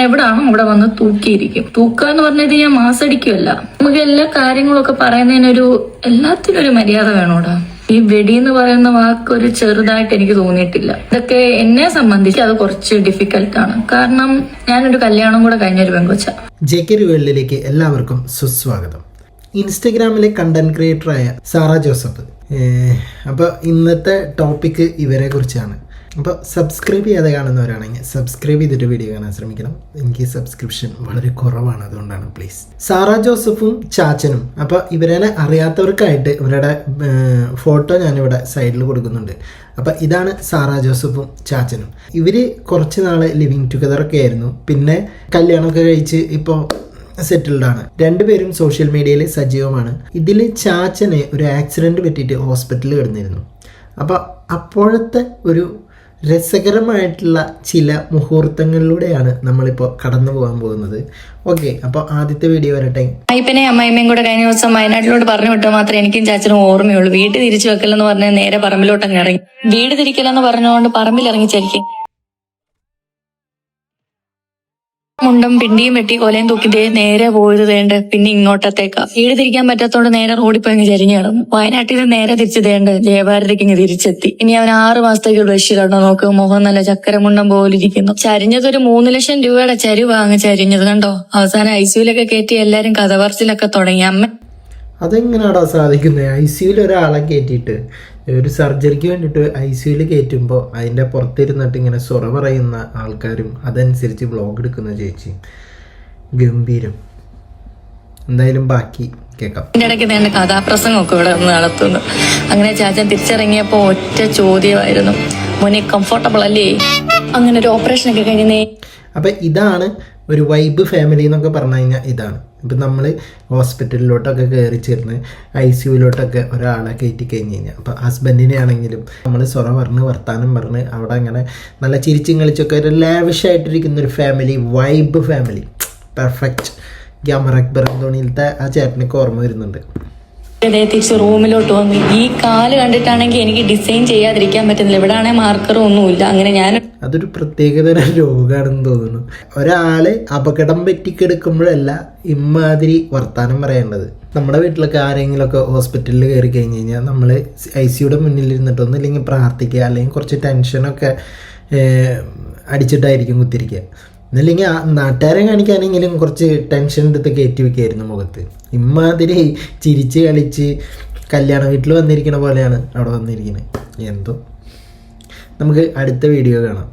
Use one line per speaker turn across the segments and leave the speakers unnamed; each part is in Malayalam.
എവിടാണോ അവിടെ വന്ന് തൂക്കിയിരിക്കും. തൂക്കുക എന്ന് പറഞ്ഞത് ഞാൻ മാസടിക്കുമല്ല. നമുക്ക് എല്ലാ കാര്യങ്ങളൊക്കെ പറയുന്നതിനൊരു എല്ലാത്തിനും ഒരു മര്യാദ വേണോടാ. ഈ വെടി എന്ന് പറയുന്ന വാക്ക് ഒരു ചെറുതായിട്ട് എനിക്ക് തോന്നിയിട്ടില്ല. ഇതൊക്കെ എന്നെ സംബന്ധിച്ച് അത് കുറച്ച് ഡിഫിക്കൽട്ടാണ്. കാരണം ഞാനൊരു കല്യാണം കൂടെ കഴിഞ്ഞൊരു പെങ്കൊച്ച.
JK വേൾഡിലേക്ക് എല്ലാവർക്കും സുസ്വാഗതം. ഇൻസ്റ്റഗ്രാമിലെ കണ്ടന്റ് ക്രിയേറ്ററായ സാറ ജോസഫ്. അപ്പോൾ ഇന്നത്തെ ടോപ്പിക്ക് ഇവരെ കുറിച്ചാണ്. അപ്പോൾ സബ്സ്ക്രൈബ് ചെയ്യാതെ കാണുന്നവരാണെങ്കിൽ സബ്സ്ക്രൈബ് ചെയ്തിട്ട് വീഡിയോ കാണാൻ ശ്രമിക്കണം. എനിക്ക് സബ്സ്ക്രിപ്ഷൻ വളരെ കുറവാണ്, അതുകൊണ്ടാണ് പ്ലീസ്. സാറ ജോസഫും ചാച്ചനും. അപ്പോൾ ഇവരെ അറിയാത്തവർക്കായിട്ട് ഇവരുടെ ഫോട്ടോ ഞാനിവിടെ സൈഡിൽ കൊടുക്കുന്നുണ്ട്. അപ്പോൾ ഇതാണ് സാറ ജോസഫും ചാച്ചനും. ഇവർ കുറച്ച് നാൾ ലിവിങ് ടുഗദറൊക്കെ ആയിരുന്നു. പിന്നെ കല്യാണമൊക്കെ കഴിച്ച് ഇപ്പോൾ സെറ്റിൽഡാണ്. രണ്ടുപേരും സോഷ്യൽ മീഡിയയിൽ സജീവമാണ്. ഇതിൽ ചാച്ചന് ഒരു ആക്സിഡൻറ്റ് പറ്റിയിട്ട് ഹോസ്പിറ്റലിൽ കിടന്നിരുന്നു. അപ്പോൾ അപ്പോഴത്തെ ഒരു രസകരമായിട്ടുള്ള ചില മുഹൂർത്തങ്ങളിലൂടെയാണ് നമ്മളിപ്പോൾ കടന്നു പോകാൻ പോകുന്നത്. ഓക്കെ, അപ്പോൾ ആദ്യത്തെ വീഡിയോ വരട്ടെ.
അയ്യപ്പനെ അമ്മായിമ്മയും കൂടെ കഴിഞ്ഞ ദിവസം വയനാട്ടിലോട്ട് പറഞ്ഞു വിട്ടാൽ മാത്രമേ എനിക്കും ചാച്ചനും ഓർമ്മയുള്ളൂ. വീട് തിരിച്ചു വെക്കലെന്ന് പറഞ്ഞാൽ നേരെ പറമ്പിലോട്ട് അങ്ങ് ഇറങ്ങി. വീട് തിരിക്കലെന്ന് പറഞ്ഞുകൊണ്ട് പറമ്പിൽ ഇറങ്ങിച്ചരിക്കും. മുണ്ടും പിണ്ടിയും വെട്ടി കൊലയും തൂക്കിതേ നേരെ പോയത് തേണ്ട പിന്നെ ഇങ്ങോട്ടത്തേക്കാ. വീട് തിരിക്കാൻ പറ്റാത്തോണ്ട് നേരെ റോഡിൽ പോയി അങ്ങ് ചരിഞ്ഞു കിടന്നു. വയനാട്ടിൽ നേരെ തിരിച്ചു തേണ്ട ജയഭാരതിക്ക് ഇങ്ങ് തിരിച്ചെത്തി. ഇനി അവൻ 6 മാസത്തേക്ക് ബ്രഷ് കണ്ടോ നോക്ക്. മുഖം നല്ല ചക്കരമുണ്ടം പോലിരിക്കുന്നു. ചരിഞ്ഞതൊരു 3 ലക്ഷം രൂപയുടെ ചരിവാ അങ്ങ് ചരിഞ്ഞത് കണ്ടോ. അവസാനം ICUലൊക്കെ കയറ്റി എല്ലാരും കഥ പറച്ചിലൊക്കെ തുടങ്ങി. അമ്മ
അതെങ്ങനെയാണോ സാധിക്കുന്നത്? ICUയിൽ ഒരാളെ കയറ്റിയിട്ട് ഒരു സർജറിക്ക് വേണ്ടിയിട്ട് ICUയിൽ കയറ്റുമ്പോൾ അതിൻ്റെ പുറത്തിരുന്നിട്ട് ഇങ്ങനെ സൊറ പറയുന്ന ആൾക്കാരും അതനുസരിച്ച് വ്ളോഗ് എടുക്കുന്ന ചേച്ചി ഗംഭീരം. എന്തായാലും ബാക്കി കേൾക്കാം.
ഇതിന്റെ ഇടയ്ക്ക് നേണ്ട കഥാപ്രസംഗമൊക്കെ ഇവിടെ ഒന്ന് നടത്തുന്നു. അങ്ങനെ ചാച്ചൻ തിരിച്ചിറങ്ങിയപ്പോ ഒറ്റ ചോദ്യമായിരുന്നു, മോനെ കംഫർട്ടബിൾ അല്ലേ? അങ്ങനെ ഒരു ഓപ്പറേഷനൊക്കെ കഴിഞ്ഞേ.
അപ്പം ഇതാണ് ഒരു വൈബ് ഫാമിലി എന്നൊക്കെ പറഞ്ഞു കഴിഞ്ഞാൽ ഇതാണ്. ഇപ്പം നമ്മൾ ഹോസ്പിറ്റലിലോട്ടൊക്കെ കയറി ചേർന്ന് ICUയിലോട്ടൊക്കെ ഒരാളെ കയറ്റി കഴിഞ്ഞ് കഴിഞ്ഞാൽ, അപ്പോൾ ഹസ്ബൻഡിനെ ആണെങ്കിലും നമ്മൾ സൊറ പറഞ്ഞ് വർത്താനം പറഞ്ഞ് അവിടെ അങ്ങനെ നല്ല ചിരിച്ചും കളിച്ചൊക്കെ ഒരു ലാവിഷായിട്ടിരിക്കുന്ന ഒരു family, vibe family, perfect. Glamour Akbar ധോണിയിലത്തെ ആ ചേട്ടനൊക്കെ ഓർമ്മ വരുന്നുണ്ട്.
തിരിച്ച് റൂമിലോട്ട് വന്നു. ഈ കാല് കണ്ടിട്ടാണെങ്കിൽ എനിക്ക് ഡിസൈൻ ചെയ്യാതിരിക്കാൻ പറ്റുന്നില്ല. ഇവിടെ ആണെങ്കിൽ മാർക്കറും ഒന്നുമില്ല. അങ്ങനെ ഞാൻ
അതൊരു പ്രത്യേകതരം രോഗമാണെന്ന് തോന്നുന്നു. ഒരാള് അപകടം പറ്റിക്കെടുക്കുമ്പോഴല്ല ഇമ്മാതിരി വർത്താനം പറയേണ്ടത്. നമ്മുടെ വീട്ടിലൊക്കെ ആരെങ്കിലുമൊക്കെ ഹോസ്പിറ്റലിൽ കയറി കഴിഞ്ഞ് കഴിഞ്ഞാൽ നമ്മൾ ICUയുടെ മുന്നിലിരുന്നിട്ട് ഒന്നുമില്ലെങ്കിൽ പ്രാർത്ഥിക്കുക, അല്ലെങ്കിൽ കുറച്ച് ടെൻഷനൊക്കെ അടിച്ചിട്ടായിരിക്കും കുത്തിരിക്കുക. എന്നല്ലെങ്കിൽ നാട്ടുകാരെ കാണിക്കാനെങ്കിലും കുറച്ച് ടെൻഷൻ എടുത്ത് കയറ്റി വയ്ക്കായിരുന്നു മുഖത്ത്. ഇമ്മാതിരി ചിരിച്ച് കളിച്ച് കല്യാണ വീട്ടിൽ വന്നിരിക്കുന്ന പോലെയാണ് അവിടെ വന്നിരിക്കുന്നത്. എന്തോ. നമുക്ക് അടുത്ത വീഡിയോ കാണാം.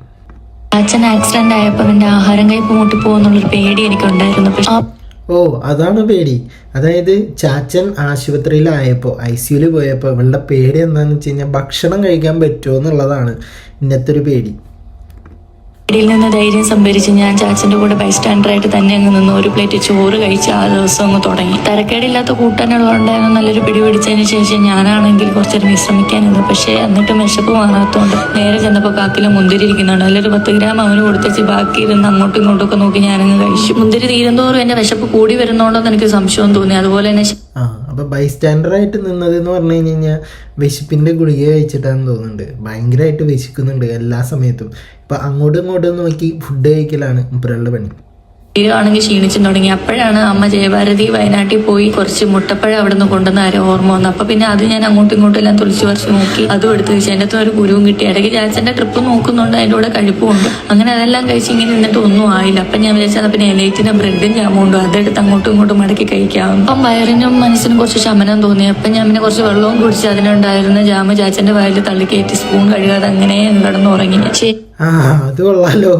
അച്ഛൻ ആക്സിഡന്റ് ആയപ്പോൾ എന്റെ ആഹാരം കഴിപ്പ് മുട്ടി പോകുന്നുള്ളൊരു പേടി എനിക്കുണ്ടായിരുന്നു.
ഓ, അതാണ് പേടി. അതായത് ചാച്ചൻ ആശുപത്രിയിലായപ്പോൾ ICUയിൽ പോയപ്പോൾ ഇവളുടെ പേടി എന്താണെന്ന് വെച്ച് കഴിഞ്ഞാൽ ഭക്ഷണം കഴിക്കാൻ പറ്റുമോ എന്നുള്ളതാണ് ഇന്നത്തെ ഒരു പേടി.
ിൽ നിന്ന് ധൈര്യം സംഭരിച്ച് ഞാൻ ചാച്ചന്റെ കൂടെ ബൈസ്റ്റാൻഡറായിട്ട് തന്നെ അങ്ങ് നിന്ന് ഒരു പ്ലേറ്റ് ചോറ് കഴിച്ച് ആ ദിവസം അങ്ങ് തുടങ്ങി. തരക്കേടില്ലാത്ത കൂട്ടാനുള്ളതുകൊണ്ടായിരുന്നു നല്ലൊരു പിടി പിടിച്ചതിന് ശേഷം ഞാനാണെങ്കിൽ കുറച്ചേരം വിശ്രമിക്കാനിരുന്നു. പക്ഷേ എന്നിട്ടും വിശപ്പ് മാറാത്തതുകൊണ്ട് നേരെ ചെന്നപ്പോൾ കാക്കിലെ മുന്തിരി ഇരിക്കുന്നുണ്ട്. നല്ലൊരു 10 ഗ്രാം അവന് കൊടുത്തേച്ച് ബാക്കി ഇരുന്ന് അങ്ങോട്ടും ഇങ്ങോട്ടും ഒക്കെ നോക്കി ഞാനങ്ങ് കഴിച്ചു. മുന്തിരി തീരുന്തോറും എന്റെ വിശപ്പ് കൂടി വരുന്നോണ്ടെന്ന് എനിക്ക് സംശയം തോന്നി. അതുപോലെ തന്നെ
അപ്പോൾ ബൈസ്റ്റാൻഡറായിട്ട് നിന്നത് എന്ന് പറഞ്ഞു കഴിഞ്ഞ് കഴിഞ്ഞാൽ വിശപ്പിൻ്റെ ഗുളിക കഴിച്ചിട്ടാന്ന് തോന്നുന്നുണ്ട്. ഭയങ്കരമായിട്ട് വിശക്കുന്നുണ്ട് എല്ലാ സമയത്തും. ഇപ്പം അങ്ങോട്ടും ഇങ്ങോട്ടും നോക്കി ഫുഡ് കഴിക്കലാണ് മുപ്പരളുടെ പണി.
ആണെങ്കിൽ ക്ഷീണിച്ചും തുടങ്ങി. അപ്പോഴാണ് അമ്മ ജയഭാരതി വയനാട്ടിൽ പോയി കുറച്ച് മുട്ടപ്പഴം അവിടെ നിന്ന് കൊണ്ടുവന്ന ആരും ഓർമ്മ വന്നു. അപ്പൊ പിന്നെ അത് ഞാൻ അങ്ങോട്ടും ഇങ്ങോട്ടും എല്ലാം തുളിച്ചു പറിച്ച് നോക്കി. അതും എടുത്ത് വെച്ച് അതിൻ്റെ അകത്ത് ഒരു കുരുവും കിട്ടി. ഇടയ്ക്ക് ചാച്ചന്റെ ട്രിപ്പ് നോക്കുന്നുണ്ട്, അതിൻ്റെ കൂടെ കഴിപ്പുമുണ്ട്. അങ്ങനെ അതെല്ലാം കഴിച്ച് ഇങ്ങനെ നിന്നിട്ട് ഒന്നും ആയില്ല. അപ്പം ഞാൻ വിചാരിച്ചാൽ പിന്നെ എലൈറ്റിന്റെ ബ്രെഡും ജാമുണ്ട്, അതെടുത്ത് അങ്ങോട്ടും ഇങ്ങോട്ടും മടക്കി കഴിക്കാം. അപ്പം വയറിനും മനസ്സിനും കുറച്ച് ശമനം തോന്നി. അപ്പം ഞാൻ പിന്നെ കുറച്ച് വെള്ളവും കുടിച്ച് അതിനുണ്ടായിരുന്ന ജാമ് ചാച്ചന്റെ വായിൽ തള്ളിക്കയറ്റി സ്പൂൺ കഴുകാതെ അങ്ങനെ കിടന്നുറങ്ങി.
അത് കൊള്ളാലോ.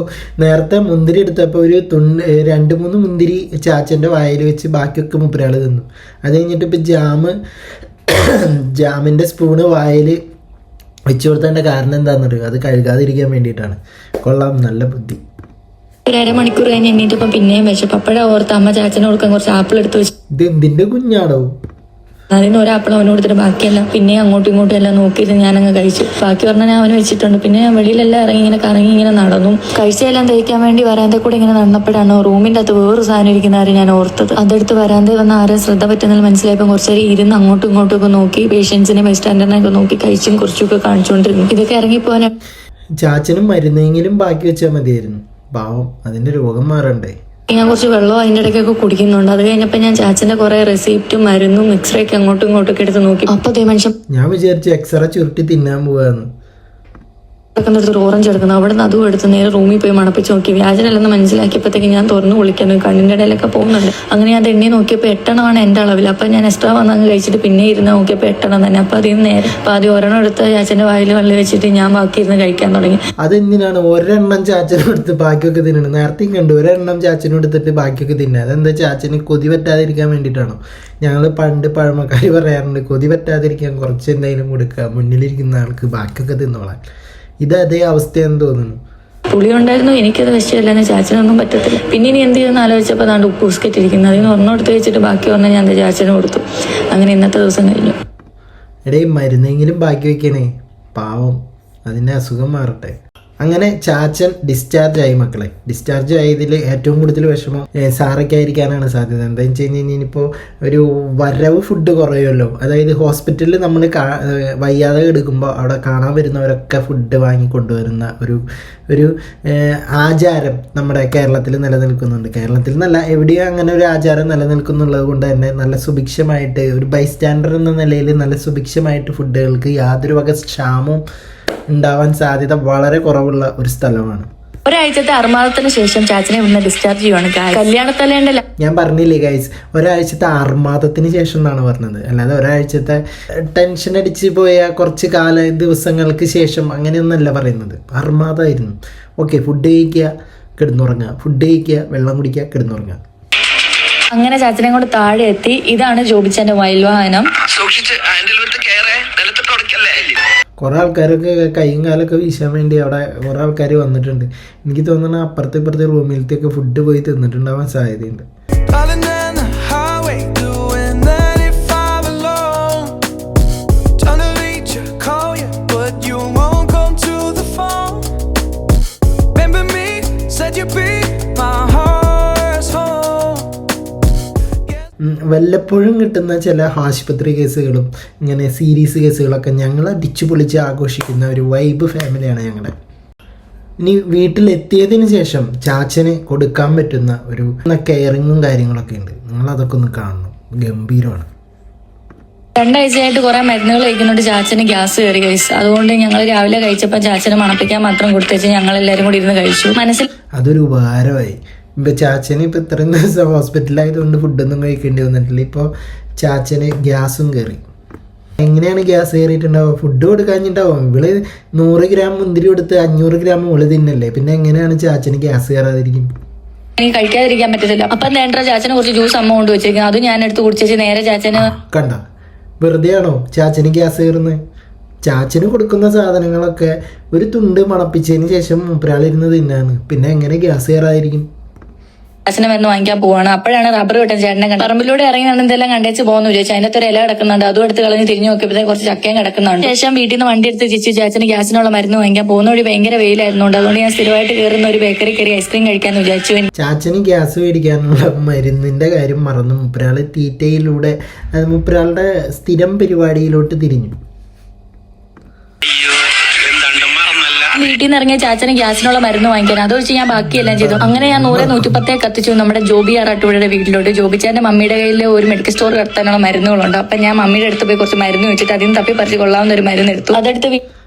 നേരത്തെ മുന്തിരി എടുത്തപ്പോൾ ഒരു 2-3 മുന്തിരി ചാച്ചൻ്റെ വായിൽ വെച്ച് ബാക്കിയൊക്കെ മുപ്പരാൾ തിന്നു. അത് കഴിഞ്ഞിട്ട് ഇപ്പം ജാമിൻ്റെ സ്പൂണ് വായിൽ വെച്ച് കൊടുത്തതിൻ്റെ കാരണം എന്താണെന്ന് അറിയുമോ? അത് കഴുകാതിരിക്കാൻ വേണ്ടിയിട്ടാണ്. കൊള്ളാം, നല്ല ബുദ്ധി.
ഒരു അരമണിക്കൂർ കഴിഞ്ഞ് എണ്ണീറ്റപ്പം പിന്നെയും വിശപ്പ്. അപ്പോഴാ ഓർത്ത് അമ്മ ചാച്ചനെ കൊടുക്കാൻ കുറച്ച് ആപ്പിൾ എടുത്ത് വെച്ചു.
ഇത് എന്തിൻ്റെ കുഞ്ഞാണോ?
അതിന് ഒരാപ്പിൾ അവന് കൊടുത്തിട്ട് ബാക്കിയെല്ലാം പിന്നെ അങ്ങോട്ടും ഇങ്ങോട്ടും എല്ലാം നോക്കിയിട്ട് ഞാനങ്ങ് കഴിച്ചു. ബാക്കി പറഞ്ഞാൽ ഞാൻ അവന് വെച്ചിട്ടുണ്ട്. പിന്നെ ഞാൻ വെളിയിലെല്ലാം ഇറങ്ങി ഇങ്ങനെ കറങ്ങി ഇങ്ങനെ നടന്നു. കഴിച്ചെല്ലാം തയ്ക്കാൻ വേണ്ടി വരാന്തെ കൂടെ ഇങ്ങനെ നടന്നപ്പോഴാണ് റൂമിൻ്റെ അകത്ത് വേറൊരു സാധനം ഇരിക്കുന്ന ആരും ഞാൻ ഓർത്തത്. അതെടുത്ത് വരാന്തെ വന്ന ആരും ശ്രദ്ധ പറ്റുന്നതിൽ മനസ്സിലായപ്പോൾ കുറച്ചേരം ഇരുന്ന് അങ്ങോട്ടും ഇങ്ങോട്ടും ഒക്കെ നോക്കി പേഷ്യൻസിനെ ബൈസ്റ്റാൻഡറിനെയൊക്കെ നോക്കി കഴിച്ചും കുറച്ചൊക്കെ കാണിച്ചുകൊണ്ടിരുന്നു. ഇതൊക്കെ ഇറങ്ങിപ്പോനെ
ചാച്ചനും മരുന്നെങ്കിലും ബാക്കി വെച്ചാൽ മതിയായിരുന്നു. പാവം അതിൻ്റെ രോഗം മാറണ്ടേ.
ഞാൻ കുറച്ച് വെള്ളം അതിൻ്റെ ഇടയ്ക്കൊക്കെ കുടിക്കുന്നുണ്ട്. അത് കഴിഞ്ഞപ്പോൾ ഞാൻ ചാച്ചൻ്റെ കുറേ റെസിപ്റ്റും മരുന്നും എക്സ്റേ ഒക്കെ അങ്ങോട്ടും ഇങ്ങോട്ടും ഒക്കെ എടുത്ത് നോക്കി. അപ്പോൾ മനുഷ്യൻ
ഞാൻ വിചാരിച്ചു എക്സ്റേ ചുരുട്ടി തിന്നാൻ പോവാന്ന്.
എടുക്കുന്നിടത്ത് ഒരു ഓറഞ്ച് എടുക്കുന്നു. അവിടെ നിന്ന് അതും എടുത്ത് നേരെ റൂമിൽ പോയി മണപ്പിച്ച് നോക്കി. വ്യാജനല്ലെന്ന് മനസ്സിലാക്കിയപ്പോഴത്തേക്ക് ഞാൻ തുറന്നു കുളിക്കുന്നു. കണ്ണിൻ്റെ ഇടയിലൊക്കെ പോകുന്നുണ്ട്. അങ്ങനെ ഞാൻ എണ്ണി നോക്കിയപ്പോൾ 8 എണ്ണമാണ് എൻ്റെ അളവിൽ. അപ്പം ഞാൻ എക്സ്ട്രാ വന്നങ്ങ് കഴിച്ചിട്ട് പിന്നെ ഇരുന്ന് നോക്കിയപ്പോൾ 8 എണ്ണം തന്നെ. അപ്പോൾ അതിൽ നേരെ അപ്പോൾ ആദ്യം ഒരെണ്ണം എടുത്ത് ചാച്ചൻ്റെ വായിൽ വെള്ളം വെച്ചിട്ട് ഞാൻ ബാക്കി ഇരുന്ന് കഴിക്കാൻ തുടങ്ങി.
അതെന്തിനാണ് ഒരെണ്ണം ചാച്ചനും എടുത്ത് ബാക്കിയൊക്കെ തിന്നണം? നേരത്തെയും കണ്ടു ഒരെണ്ണം ചാച്ചനും എടുത്തിട്ട് ബാക്കിയൊക്കെ തിന്നുക. അതെന്താ ചാച്ചന് കൊതി പറ്റാതിരിക്കാൻ വേണ്ടിയിട്ടാണോ? ഞങ്ങൾ പണ്ട് പഴമക്കാർ പറയാറുണ്ട് കൊതി പറ്റാതിരിക്കാൻ കുറച്ച് എന്തെങ്കിലും കൊടുക്കുക, മുന്നിലിരിക്കുന്ന ആൾക്ക് ബാക്കിയൊക്കെ തിന്നോളാൻ. ഇത് അതേ അവസ്ഥയെന്ന് തോന്നുന്നു.
പുളി ഉണ്ടായിരുന്നു, എനിക്കത് വിഷയമല്ലെന്ന് ചാച്ചനൊന്നും പറ്റത്തില്ല. പിന്നെ ഇനി എന്ത് ചെയ്തെന്ന് ആലോചിച്ചപ്പോൾ അതാണ്ട് ഉപ്പ് ബിസ്ക്കറ്റ് ഇരിക്കുന്നത്. അതിന് ഒരെണ്ണം എടുത്ത് വെച്ചിട്ട് ബാക്കി പറഞ്ഞാൽ ഞാൻ ചാച്ചന് കൊടുത്തു. അങ്ങനെ ഇന്നത്തെ ദിവസം കഴിഞ്ഞു.
എടേ മരുന്നെങ്കിലും ബാക്കി വയ്ക്കണേ, പാവം അതിൻ്റെ അസുഖം മാറട്ടെ. അങ്ങനെ ചാച്ചൻ ഡിസ്ചാർജ് ആയി മക്കളെ. ഡിസ്ചാർജ് ആയതിൽ ഏറ്റവും കൂടുതൽ വിഷമം സാറയ്ക്കായിരിക്കാനാണ് സാധ്യത. എന്താണെന്ന് വെച്ച് കഴിഞ്ഞാൽ ഇനിയിപ്പോൾ ഒരു വരവ് ഫുഡ് കുറയുമല്ലോ. അതായത് ഹോസ്പിറ്റലിൽ നമ്മൾ വയ്യാതെ എടുക്കുമ്പോൾ അവിടെ കാണാൻ വരുന്നവരൊക്കെ ഫുഡ് വാങ്ങി കൊണ്ടുവരുന്ന ഒരു ആചാരം നമ്മുടെ കേരളത്തിൽ നിലനിൽക്കുന്നുണ്ട്. കേരളത്തിൽ നിന്നല്ല, എവിടെയും അങ്ങനെ ഒരു ആചാരം നിലനിൽക്കുന്നുള്ളത് കൊണ്ട് തന്നെ നല്ല സുഭിക്ഷമായിട്ട് ഒരു ബൈസ്റ്റാൻഡർ എന്ന നിലയിൽ നല്ല സുഭിക്ഷമായിട്ട് ഫുഡുകൾക്ക് യാതൊരു വക ക്ഷാമവും ഉണ്ടാവാൻ സാധ്യത വളരെ കുറവുള്ള ഒരു സ്ഥലമാണ്.
ഒരാഴ്ചത്തെ അർമാദത്തിന് ശേഷം ചാച്ചനെ ഇവിടുന്ന് ഡിസ്ചാർജ് ചെയ്യുവാണ്. കല്യാണത്തലേണ്ടല്ല,
ഞാൻ പറഞ്ഞില്ലേ ഗൈസ്, ഒരാഴ്ചത്തെ അർമാദത്തിന് ശേഷം എന്നാണ് പറഞ്ഞത്. അല്ലാതെ ഒരാഴ്ചത്തെ ടെൻഷൻ അടിച്ച് പോയ കുറച്ച് ദിവസങ്ങൾക്ക് ശേഷം അങ്ങനെയൊന്നല്ല പറയുന്നത്. അർമാദമായിരുന്നു. ഓക്കെ, ഫുഡ് കഴിക്കുക, കിടന്നുറങ്ങുക, ഫുഡ് കഴിക്കുക, വെള്ളം കുടിക്കുക, കിടന്നുറങ്ങുക.
അങ്ങനെ ചാച്ചനെ കൊണ്ട് താഴെ എത്തി. ഇതാണ് ജോബിച്ചന്റെ വയൽവാഹനം.
കുറെ ആൾക്കാരൊക്കെ കൈയും കാലൊക്കെ വീശാൻ വേണ്ടി അവിടെ കുറെ ആൾക്കാർ വന്നിട്ടുണ്ട്. എനിക്ക് തോന്നുന്നു അപ്പുറത്തെ ഇപ്പുറത്തെ റൂമിലത്തെയൊക്കെ ഫുഡ് പോയി തിന്നിട്ടുണ്ടാവാൻ സാധ്യതയുണ്ട്. വല്ലപ്പോഴും കിട്ടുന്ന ചില ആശുപത്രി കേസുകളും ഇങ്ങനെ സീരീസ് കേസുകളൊക്കെ ഞങ്ങൾ അടിച്ചു പൊളിച്ച് ആഘോഷിക്കുന്ന ഒരു വൈബ് ഫാമിലിയാണ് ഞങ്ങളുടെ. ഇനി വീട്ടിലെത്തിയതിന് ശേഷം ചാച്ചന് കൊടുക്കാൻ പറ്റുന്ന ഒരു കെയറിങ്ങും കാര്യങ്ങളൊക്കെ ഉണ്ട്. നിങ്ങളതൊക്കെ ഒന്ന് കാണണം, ഗംഭീരമാണ്.
2 ആഴ്ചയായിട്ട് കുറെ മരുന്നുകൾ കഴിക്കുന്നുണ്ട്. ചാച്ചന് ഗ്യാസ് കയറി കഴിച്ചു. അതുകൊണ്ട് ഞങ്ങൾ രാവിലെ കഴിച്ചപ്പോൾ ചാച്ചന് മണപ്പിക്കാൻ മാത്രം കൊടുത്തേച്ച് ഞങ്ങൾ എല്ലാവരും കൂടി ഇരുന്ന് കഴിച്ചു. മനസ്സിൽ
അതൊരു ഉപകാരമായി. ഇപ്പോൾ ചാച്ചന് ഇപ്പോൾ ഇത്രയും ദിവസം ഹോസ്പിറ്റലായതുകൊണ്ട് ഫുഡൊന്നും കഴിക്കേണ്ടി വന്നിട്ടില്ല. ഇപ്പോൾ ചാച്ചന് ഗ്യാസും കയറി. എങ്ങനെയാണ് ഗ്യാസ് കയറിയിട്ടുണ്ടാവുക? ഫുഡ് കൊടുക്കാഞ്ഞിട്ടാവും. ഇവള് 100 ഗ്രാം മുന്തിരി കൊടുത്ത് 500 ഗ്രാം ഇവള് തിന്നല്ലേ, പിന്നെ എങ്ങനെയാണ് ചാച്ചന് ഗ്യാസ് കയറാതിരിക്കും?
എനിക്ക് കഴിക്കാതിരിക്കാൻ പറ്റത്തില്ല. അപ്പം നേരെ ചാച്ചന് കുറച്ച് ജ്യൂസ് അമ്മ കൊണ്ട് വെച്ചേക്കും. അത് ഞാൻ എടുത്ത് കുടിച്ചേച്ച് നേരെ ചാച്ചന്
കണ്ട. വെറുതെ ആണോ ചാച്ചന് ഗ്യാസ് കയറുന്നത്? ചാച്ചന് കൊടുക്കുന്ന സാധനങ്ങളൊക്കെ ഒരു തുണ്ട് മണപ്പിച്ചതിന് ശേഷം മൂപ്പരാളിരുന്ന് തിന്നാണ്. പിന്നെ എങ്ങനെ ഗ്യാസ് കയറാതിരിക്കും?
ചാച്ചനെ മരുന്ന് വാങ്ങിക്കാൻ പോവാണ്. അപ്പോഴാണ് റബ്ബർ വെട്ടൻ ചേട്ടനെ കണ്ടത്. പറമ്പിലൂടെ ഇറങ്ങി എന്തെല്ലാം കണ്ടേച്ച് പോകുന്നു വിചാരിച്ചു. അതിനകത്ത് ഒരു ഇല കിടക്കുന്നുണ്ട്. അതും എടുത്ത് കളഞ്ഞ് തിരിഞ്ഞു നോക്കിയപ്പോഴത്തേക്ക് കുറച്ച് ചക്കയും കിടക്കുന്നുണ്ട്. ശേഷം വീട്ടിൽ നിന്ന് വണ്ടി എടുത്ത് ചിച്ചു ചാച്ചന് ഗ്യാസിനുള്ള മരുന്ന് വാങ്ങിക്കാൻ പോകുന്ന വഴി ഭയങ്കര വെയിലായിരുന്നുണ്ട്. അതുകൊണ്ട് ഞാൻ സ്ഥിരമായിട്ട് കയറുന്ന ഒരു ബേക്കറി കയറി ഐസ്ക്രീം കഴിക്കാന്ന് വിചാരിച്ചു.
ചാച്ചന് ഗ്യാസ് മേടിക്കാനുള്ള മരുന്നിന്റെ കാര്യം മറന്നു. മുപ്പരാള് തീറ്റയിലൂടെ മുപ്പരാളുടെ സ്ഥിരം പരിപാടിയിലോട്ട് തിരിഞ്ഞു.
വീട്ടിൽ നിന്ന് ഇറങ്ങിയ ചാച്ചന് ഗ്യാസിനുള്ള മരുന്ന് വാങ്ങിക്കാൻ അതൊഴിച്ച് ഞാൻ ബാക്കിയെല്ലാം ചെയ്തു. അങ്ങനെ ഞാൻ 100-110 കത്തിച്ചു നമ്മുടെ ജോബി ആറാട്ടുപുഴയുടെ വീട്ടിലോട്ട്. ജോബിച്ചാന്റെ മമ്മിയുടെ കയ്യിൽ ഒരു മെഡിക്കൽ സ്റ്റോർ നടത്താനുള്ള മരുന്നുകളുണ്ട്. അപ്പം ഞാൻ മമ്മിയുടെ അടുത്ത് പോയി കുറച്ച് മരുന്ന് വെച്ചിട്ട് അതിന് തപ്പി പറിച്ച് കൊള്ളാവുന്ന ഒരു മരുന്ന് എടുത്തു. അതെടുത്ത്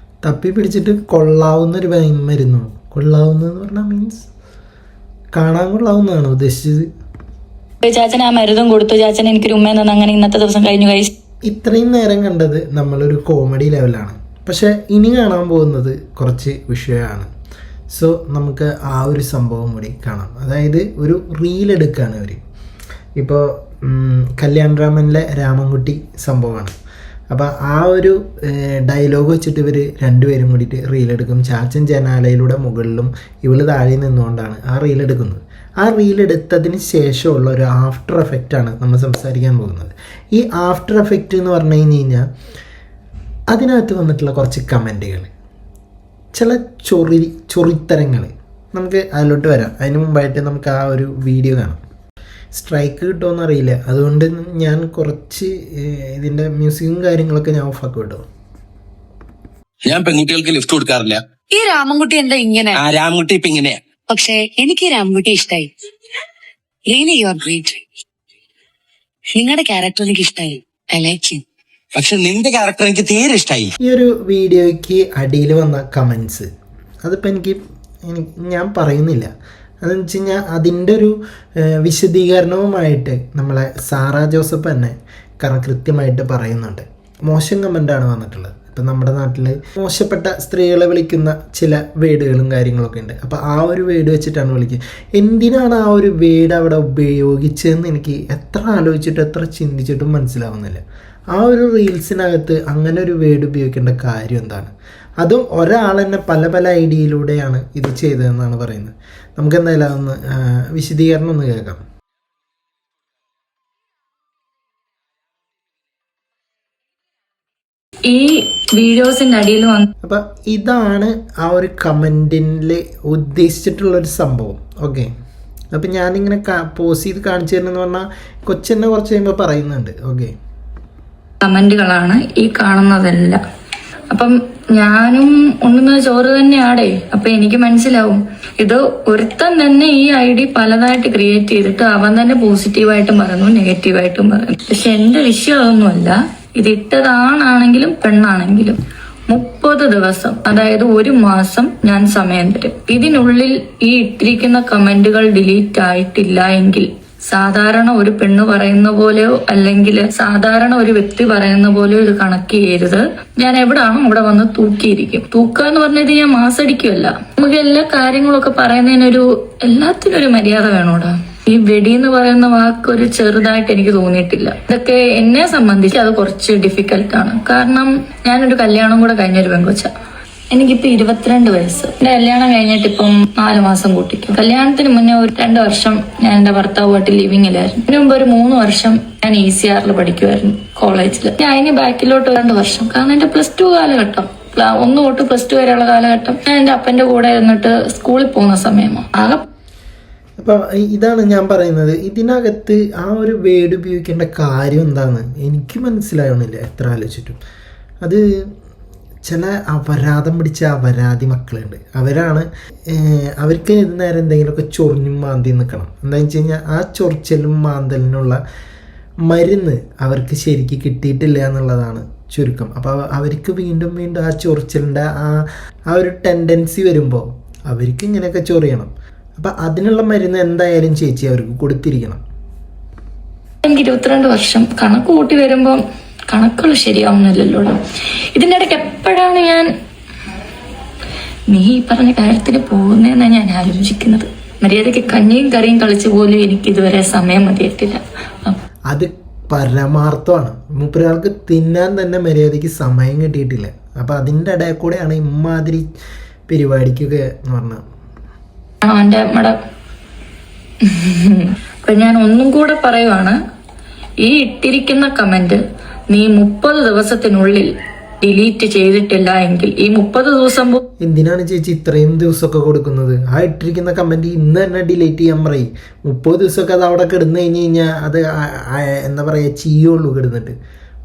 തപ്പി പിടിച്ചിട്ട് കൊള്ളാവുന്ന ഒരു മരുന്നോ? കൊള്ളാവുന്നതെന്ന് പറഞ്ഞാൽ മീൻസ് കാണാൻ കൊള്ളാവുന്നതാണോ ഉദ്ദേശിച്ചത്?
ചാച്ചൻ ആ മരുന്നും കൊടുത്തു. ചാച്ചൻ എനിക്കൊരു ഉമ്മ തന്നെ. അങ്ങനെ ഇന്നത്തെ ദിവസം കഴിഞ്ഞു.
ഇത്രയും നേരം കണ്ടത് നമ്മളൊരു കോമഡി ലെവലാണ്. പക്ഷെ ഇനി കാണാൻ പോകുന്നത് കുറച്ച് വിഷയമാണ്. സോ നമുക്ക് ആ ഒരു സംഭവം കൂടി കാണാം. അതായത് ഒരു റീലെടുക്കുകയാണ് ഇവർ. ഇപ്പോൾ കല്യാൺരാമനിലെ രാമൻകുട്ടി സംഭവമാണ്. അപ്പോൾ ആ ഒരു ഡയലോഗ് വെച്ചിട്ട് ഇവർ രണ്ടുപേരും കൂടിയിട്ട് റീലെടുക്കും. ചാച്ചൻ ജനാലയിലൂടെ മുകളിലും ഇവള് താഴെ നിന്നുകൊണ്ടാണ് ആ റീലെടുക്കുന്നത്. ആ റീലെടുത്തതിന് ശേഷമുള്ള ഒരു ആഫ്റ്റർ എഫക്റ്റാണ് നമ്മൾ സംസാരിക്കാൻ പോകുന്നത്. ഈ ആഫ്റ്റർ എഫക്റ്റ് എന്ന് പറഞ്ഞു കഴിഞ്ഞാൽ അതിനകത്ത് വന്നിട്ടുള്ള കുറച്ച് കമൻറ്റുകൾ, ചില ചൊറിത്തരങ്ങൾ, നമുക്ക് അതിലോട്ട് വരാം. അതിന് മുമ്പായിട്ട് നമുക്ക് ആ ഒരു വീഡിയോ കാണാം. സ്ട്രൈക്ക് കിട്ടുമോയെന്ന് അറിയില്ല, അതുകൊണ്ട് ഞാൻ കുറച്ച് ഇതിൻ്റെ മ്യൂസിക്കും കാര്യങ്ങളൊക്കെ ഞാൻ ഓഫാക്കി വിട്ടോ.
ഞാൻ പെൺകുട്ടികൾക്ക് ലിഫ്റ്റ് കൊടുക്കാറില്ല.
ഈ രാമൻകുട്ടി എന്താ ഇങ്ങനെ?
രാമൻകുട്ടി ഇപ്പൊ ഇങ്ങനെയാ. പക്ഷെ എനിക്ക് രാംകുട്ടി ഇഷ്ടായി. Really you are great. നിങ്ങളുടെ ക്യാരക്ടർ എനിക്ക് ഇഷ്ടായി. I like you.
പക്ഷെ നിന്റെ ക്യാരക്ടർ എനിക്ക് തീരെ ഇഷ്ടമായി.
ഈ ഒരു വീഡിയോയ്ക്ക് അടിയിൽ വന്ന കമൻസ് അതിപ്പോൾ ഞാൻ പറയുന്നില്ല. അതെന്ന് വെച്ച് കഴിഞ്ഞാൽ അതിൻ്റെ ഒരു വിശദീകരണവുമായിട്ട് നമ്മളെ സാറാ ജോസഫ് തന്നെ കൃത്യമായിട്ട് പറയുന്നുണ്ട്. മോശം കമൻ്റാണ് വന്നിട്ടുള്ളത്. ഇപ്പം നമ്മുടെ നാട്ടിൽ മോശപ്പെട്ട സ്ത്രീകളെ വിളിക്കുന്ന ചില വേർഡുകളും കാര്യങ്ങളൊക്കെ ഉണ്ട്. അപ്പോൾ ആ ഒരു വേർഡ് വെച്ചിട്ടാണ് വിളിക്കുക. എന്തിനാണ് ആ ഒരു വേർഡ് അവിടെ ഉപയോഗിച്ചതെന്ന് എനിക്ക് എത്ര ആലോചിച്ചിട്ടും എത്ര ചിന്തിച്ചിട്ടും മനസ്സിലാവുന്നില്ല. ആ ഒരു റീൽസിനകത്ത് അങ്ങനെ ഒരു വേർഡ് ഉപയോഗിക്കേണ്ട കാര്യം എന്താണ്? അതും ഒരാൾ തന്നെ പല പല ഐഡിയയിലൂടെയാണ് ഇത് ചെയ്തതെന്നാണ് പറയുന്നത്. നമുക്ക് എന്തായാലും അതൊന്ന് വിശദീകരണം ഒന്ന് കേൾക്കാം.
ഈ വീഡിയോസിന്റെ അടിയിൽ വന്ന്
അപ്പം ഇതാണ് ആ ഒരു കമൻറ്റിൽ ഉദ്ദേശിച്ചിട്ടുള്ളൊരു സംഭവം. ഓക്കെ, അപ്പം ഞാനിങ്ങനെ പോസ് ചെയ്ത് കാണിച്ചു തരുന്നെന്ന് പറഞ്ഞാൽ കൊച്ചെന്നെ കുറച്ച് കഴിയുമ്പോൾ പറയുന്നുണ്ട്. ഓക്കെ,
കമന്റുകളാണ് ഈ കാണുന്നതെല്ലാം. അപ്പം ഞാനും ഉണ്ണുന്ന ചോറ് തന്നെയാടേ. അപ്പൊ എനിക്ക് മനസ്സിലാവും ഇത് ഒരുത്തൻ തന്നെ ഈ ID പലതായിട്ട് ക്രിയേറ്റ് ചെയ്തിട്ട് അവൻ തന്നെ പോസിറ്റീവായിട്ടും പറയുന്നു നെഗറ്റീവായിട്ടും പറയുന്നു. പക്ഷെ എന്റെ വിഷയം അതൊന്നുമല്ല. ഇത് ഇട്ടതാണാണെങ്കിലും പെണ്ണാണെങ്കിലും 30 ദിവസം, അതായത് 1 മാസം ഞാൻ സമയം തരും. ഇതിനുള്ളിൽ ഈ ഇട്ടിരിക്കുന്ന കമന്റുകൾ ഡിലീറ്റ് ആയിട്ടില്ല എങ്കിൽ സാധാരണ ഒരു പെണ്ണ് പറയുന്ന പോലെയോ അല്ലെങ്കിൽ സാധാരണ ഒരു വ്യക്തി പറയുന്ന പോലെയോ ഇത് കണക്ക് ചെയ്യരുത്. ഞാൻ എവിടാണോ അവിടെ വന്ന് തൂക്കിയിരിക്കും. തൂക്കുക എന്ന് പറഞ്ഞത് ഞാൻ മാസടിക്കുമല്ല. നമുക്ക് എല്ലാ കാര്യങ്ങളൊക്കെ പറയുന്നതിനൊരു എല്ലാത്തിനൊരു മര്യാദ വേണോടാ. ഈ വെടി എന്ന് പറയുന്ന വാക്ക് ഒരു ചെറുതായിട്ട് എനിക്ക് തോന്നിയിട്ടില്ല. ഇതൊക്കെ എന്നെ സംബന്ധിച്ച് അത് കുറച്ച് ഡിഫിക്കൽട്ടാണ്. കാരണം ഞാനൊരു കല്യാണം കൂടെ കഴിഞ്ഞൊരു പെങ്കൊച്ച. എനിക്കിപ്പോ 22 വയസ്സ്. എന്റെ കല്യാണം കഴിഞ്ഞിട്ട് ഇപ്പം 4 മാസം കൂട്ടിക്കും. കല്യാണത്തിന് മുന്നേ ഒരു 2 വർഷം ഞാൻ എന്റെ ഭർത്താവുമായിട്ട് ലിവിങ്ങിലായിരുന്നു. അതിന് മുമ്പ് ഒരു 3 വർഷം ഞാൻ ECRൽ പഠിക്കുമായിരുന്നു കോളേജിൽ. ഞാൻ അതിന് ബാക്കിലോട്ട് 2 വർഷം. കാരണം എന്റെ +2 കാലഘട്ടം, 1 തൊട്ട് +2 വരെയുള്ള കാലഘട്ടം ഞാൻ എന്റെ അപ്പന്റെ കൂടെ ഇരുന്നിട്ട് സ്കൂളിൽ പോകുന്ന സമയമാണ്. ആകെ
അപ്പം ഇതാണ് ഞാൻ പറയുന്നത്. ഇതിനകത്ത് ആ ഒരു വേർഡ് ഉപയോഗിക്കേണ്ട കാര്യം എന്താണെന്ന് എനിക്ക് മനസ്സിലാവണില്ല എത്ര ആലോചിച്ചിട്ടും. അത് ചില അപരാധം പിടിച്ച അപരാധി മക്കളുണ്ട്. അവർക്ക് നേരം എന്തെങ്കിലുമൊക്കെ ചൊറിഞ്ഞും മാന്തി നിൽക്കണം. എന്താണെന്ന് വെച്ച് കഴിഞ്ഞാൽ ആ ചൊറിച്ചലും മാന്തലിനുള്ള മരുന്ന് അവർക്ക് ശരിക്ക് കിട്ടിയിട്ടില്ല എന്നുള്ളതാണ് ചുരുക്കം. അപ്പോൾ അവർക്ക് വീണ്ടും വീണ്ടും ആ ചൊറിച്ചലിൻ്റെ ആ ഒരു ടെൻഡൻസി വരുമ്പോൾ അവർക്ക് ഇങ്ങനെയൊക്കെ ചൊറിയണം. അപ്പം അതിനുള്ള മരുന്ന് എന്തായാലും ചേച്ചി അവർക്ക് കൊടുത്തിരിക്കണം.
എനിക്ക് 22 വർഷം കണക്ക് കൂട്ടി വരുമ്പം കണക്കുകൾ ശരിയാവുന്നില്ലല്ലോ. ഇതിൻ്റെ ഇടയ്ക്ക് എപ്പോഴാണ് ഞാൻ നീ പറഞ്ഞ കാര്യത്തിന് പോകുന്നതെന്നാണ് ഞാൻ ആലോചിക്കുന്നത്. മര്യാദയ്ക്ക് കഞ്ഞിയും കറിയും കളിച്ചു പോലും എനിക്ക് ഇതുവരെ സമയം മതിയായിട്ടില്ല.
അത് പരമാർത്ഥമാണ്. മൂപ്പരാൾക്ക് തിന്നാൻ തന്നെ മര്യാദയ്ക്ക് സമയം കിട്ടിയിട്ടില്ല. അപ്പം അതിൻ്റെ ഇടയിൽ കൂടെയാണ് ഇമ്മാതിരി പരിപാടിക്കൊക്കെ എന്ന് പറഞ്ഞാൽ
അവന്റെ അപ്പൊ ഞാൻ ഒന്നും കൂടെ പറയുവാണ്. ഈ ഇട്ടിരിക്കുന്ന കമന്റ് നീ 30 ദിവസത്തിനുള്ളിൽ ഡിലീറ്റ് ചെയ്തിട്ടില്ല എങ്കിൽ ഈ 30 ദിവസം
എന്തിനാണ് ചേച്ചി ഇത്രയും ദിവസമൊക്കെ കൊടുക്കുന്നത്? ആ ഇട്ടിരിക്കുന്ന കമന്റ് ഇന്ന് തന്നെ ഡിലീറ്റ് ചെയ്യാൻ പറയും. 30 ദിവസമൊക്കെ അത് അവിടെ കിടന്നു കഴിഞ്ഞ് കഴിഞ്ഞാൽ അത് എന്താ പറയുക ചെയ്യുള്ളൂ കിടന്നിട്ട്.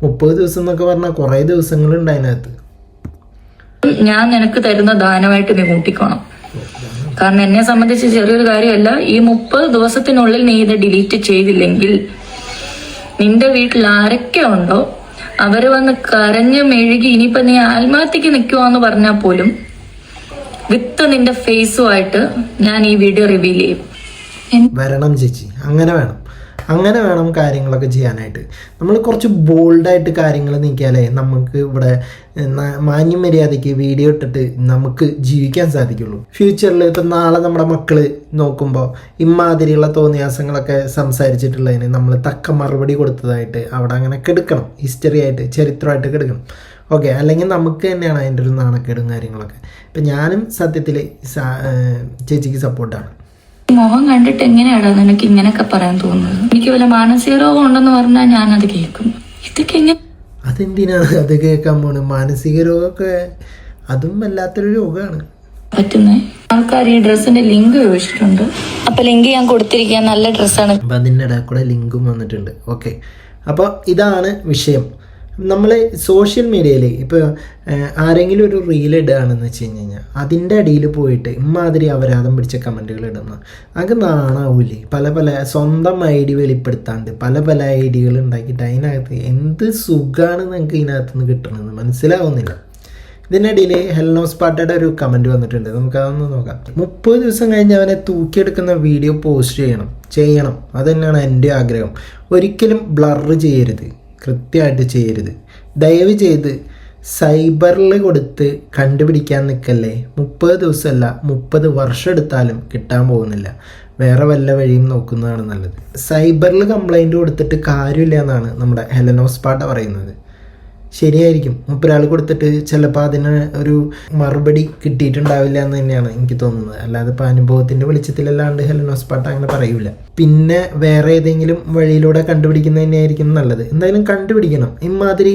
30 ദിവസം എന്നൊക്കെ പറഞ്ഞാൽ കുറേ ദിവസങ്ങളുണ്ട് അതിനകത്ത്.
ഞാൻ നിനക്ക് തരുന്ന ദാനമായിട്ട് നീ കൂട്ടിക്കോണം. കാരണം എന്നെ സംബന്ധിച്ച് ചെറിയൊരു കാര്യമല്ല. ഈ 30 ദിവസത്തിനുള്ളിൽ നീ ഇത് ഡിലീറ്റ് ചെയ്തില്ലെങ്കിൽ നിന്റെ വീട്ടിൽ ആരൊക്കെ ഉണ്ടോ അവര് വന്ന് കരഞ്ഞു മെഴുകി ഇനിയിപ്പോ നീ ആത്മഹത്യക്ക് നിൽക്കുവാന്ന് പറഞ്ഞാൽ പോലും വിത്ത് നിന്റെ ഫേസുമായിട്ട് ഞാൻ ഈ വീഡിയോ റിവീൽ ചെയ്യും.
വരണം ചേച്ചി, അങ്ങനെ വേണം കാര്യങ്ങളൊക്കെ ചെയ്യാനായിട്ട്. നമ്മൾ കുറച്ച് ബോൾഡായിട്ട് കാര്യങ്ങൾ നീക്കിയാലേ നമുക്ക് ഇവിടെ മാന്യമര്യാദയ്ക്ക് വീഡിയോ ഇട്ടിട്ട് നമുക്ക് ജീവിക്കാൻ സാധിക്കുള്ളൂ. ഫ്യൂച്ചറിൽ ഇപ്പം നാളെ നമ്മുടെ മക്കൾ നോക്കുമ്പോൾ ഇമാതിരിയുള്ള തോന്നിയാസങ്ങളൊക്കെ സംസാരിച്ചിട്ടുള്ളതിന് നമ്മൾ തക്ക മറുപടി കൊടുത്തതായിട്ട് അവിടെ അങ്ങനെ കെടുക്കണം. ഹിസ്റ്ററി ആയിട്ട് ചരിത്രമായിട്ട് കെടുക്കണം. ഓക്കെ, അല്ലെങ്കിൽ നമുക്ക് തന്നെയാണ് അതിൻ്റെ ഒരു നാണക്കേടും കാര്യങ്ങളൊക്കെ. ഇപ്പം ഞാനും സത്യത്തിൽ ചേച്ചിക്ക് സപ്പോർട്ടാണ്.
മുഖം കണ്ടിട്ട് എങ്ങനെയാടാ നിനക്ക് ഇങ്ങനെയൊക്കെ പറയാൻ തോന്നുന്നത്? എനിക്ക് വല്ല മാനസിക രോഗം ഉണ്ടെന്ന് പറഞ്ഞാൽ ഞാനത് കേൾക്കും. ഇതൊക്കെ എങ്ങനെ?
അതെന്തിനാണ് അത് കേൾക്കാൻ പോണ്? മാനസിക രോഗമൊക്കെ അതും വല്ലാത്തൊരു രോഗമാണ്
പറ്റുന്നേ. ആൾക്കാർ ഈ ഡ്രസ്സിന്റെ ലിങ്ക് ചോദിച്ചിട്ടുണ്ട്. അപ്പൊ ലിങ്ക് ഞാൻ കൊടുത്തിരിക്കാൻ നല്ല ഡ്രസ്സാണ്.
അപ്പം അതിൻ്റെ ഇടയിൽ കൂടെ ലിങ്കും വന്നിട്ടുണ്ട്. ഓക്കെ, അപ്പോൾ ഇതാണ് വിഷയം. നമ്മൾ സോഷ്യൽ മീഡിയയിൽ ഇപ്പോൾ ആരെങ്കിലും ഒരു റീൽ ഇടുകയാണെന്ന് വെച്ച് കഴിഞ്ഞാൽ അതിൻ്റെ അടിയിൽ പോയിട്ട് ഇമ്മാതിരി അപരാധം പിടിച്ച കമൻറ്റുകൾ ഇടുന്ന അത് നാണാവൂലേ? പല സ്വന്തം ഐ ഡി വെളിപ്പെടുത്താണ്ട് പല ഐ ഡികൾ ഉണ്ടാക്കിയിട്ട് അതിനകത്ത് എന്ത് സുഖമാണ് നിങ്ങൾക്ക് ഇതിനകത്ത് നിന്ന് കിട്ടണമെന്ന് മനസ്സിലാവുന്നില്ല. ഇതിനിടയിൽ ഹെലനോസ് പാട്ടയുടെ ഒരു കമൻറ്റ് വന്നിട്ടുണ്ട്, നമുക്കതൊന്ന് നോക്കാം. 30 ദിവസം കഴിഞ്ഞ് അവനെ തൂക്കിയെടുക്കുന്ന വീഡിയോ പോസ്റ്റ് ചെയ്യണം അത് തന്നെയാണ് എൻ്റെ ആഗ്രഹം. ഒരിക്കലും ബ്ലറ് ചെയ്യരുത്, കൃത്യമായിട്ട് ചെയ്യരുത്. ദയവ് ചെയ്ത് സൈബറിൽ കൊടുത്ത് കണ്ടുപിടിക്കാൻ നിൽക്കല്ലേ. 30 ദിവസമല്ല 30 വർഷം എടുത്താലും കിട്ടാൻ പോകുന്നില്ല. വേറെ വല്ല വഴിയും നോക്കുന്നതാണ് നല്ലത്. സൈബറിൽ കംപ്ലൈൻറ്റ് കൊടുത്തിട്ട് കാര്യമില്ല എന്നാണ് നമ്മുടെ ഹെലനോസ് പാട്ട പറയുന്നത്. ശരിയായിരിക്കും, ഒരാൾ കൊടുത്തിട്ട് ചിലപ്പോൾ അതിന് ഒരു മറുപടി കിട്ടിയിട്ടുണ്ടാവില്ല എന്ന് തന്നെയാണ് എനിക്ക് തോന്നുന്നത്. അല്ലാതെ ഇപ്പോൾ അനുഭവത്തിൻ്റെ വെളിച്ചത്തിലല്ലാണ്ട് ഹെലനോസ് പാട്ട അങ്ങനെ പറയൂല. പിന്നെ വേറെ ഏതെങ്കിലും വഴിയിലൂടെ കണ്ടുപിടിക്കുന്നത് തന്നെയായിരിക്കും നല്ലത്. എന്തായാലും കണ്ടുപിടിക്കണം. ഇമാതിരി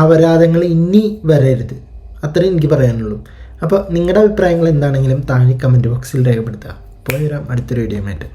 അപരാധങ്ങൾ ഇനി വരരുത്, അത്രേ എനിക്ക് പറയാനുള്ളൂ. അപ്പോൾ നിങ്ങളുടെ അഭിപ്രായങ്ങൾ എന്താണെങ്കിലും താഴെ കമൻറ്റ് ബോക്സിൽ രേഖപ്പെടുത്തുക. പോയി വരാം അടുത്തൊരു വീഡിയോ ആയിട്ട്.